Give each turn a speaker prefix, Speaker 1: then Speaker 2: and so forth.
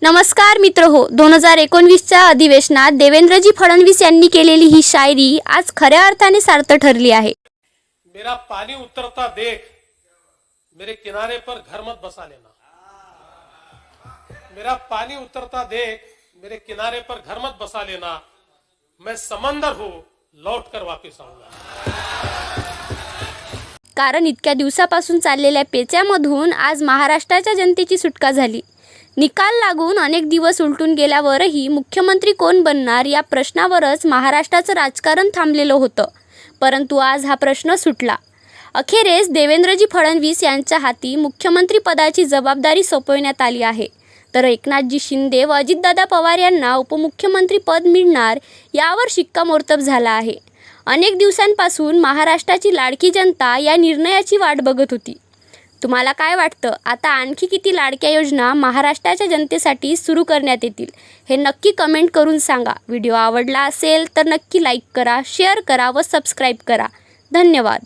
Speaker 1: नमस्कार मित्र हो, 2019च्या अधिवेशनात देवेंद्रजी फडणवीस यांनी केलेली ही शायरी आज खऱ्या अर्थाने सार्थ ठरली आहे।
Speaker 2: मेरा पानी उतरता देख मेरे किनारे पर घर मत बसा लेना। मेरा पानी उतरता देख मेरे किनारे पर घर मत बसा लेना। मैं समंदर हूं लौट कर वापस आऊंगा।
Speaker 1: कारण इतक्या दिवसापासून चाललेल्या पेच्यामधून आज महाराष्ट्राच्या जनतेची सुटका झाली। निकाल लागून अनेक दिवस उलटून गेल्यावरही मुख्यमंत्री कोण बनणार या प्रश्नावरच महाराष्ट्राचं राजकारण थांबलेलं होतं, परंतु आज हा प्रश्न सुटला। अखेरीस देवेंद्रजी फडणवीस यांच्या हाती मुख्यमंत्री पदाची जबाबदारी सोपवण्यात आली आहे, तर एकनाथजी शिंदे व अजितदादा पवार यांना उपमुख्यमंत्री पद मिळणार यावर शिक्कामोर्तब झाला आहे। अनेक दिवसांपासून महाराष्ट्राची लाडकी जनता या निर्णयाची वाट बघत होती। तुम्हाला काय वाटतं, आता आणखी किती लाडक्या योजना महाराष्ट्राच्या जनतेसाठी सुरू करण्यात येतील हे नक्की कमेंट करून सांगा। व्हिडिओ आवडला असेल तर नक्की लाईक करा, शेअर करा व सबस्क्राईब करा। धन्यवाद।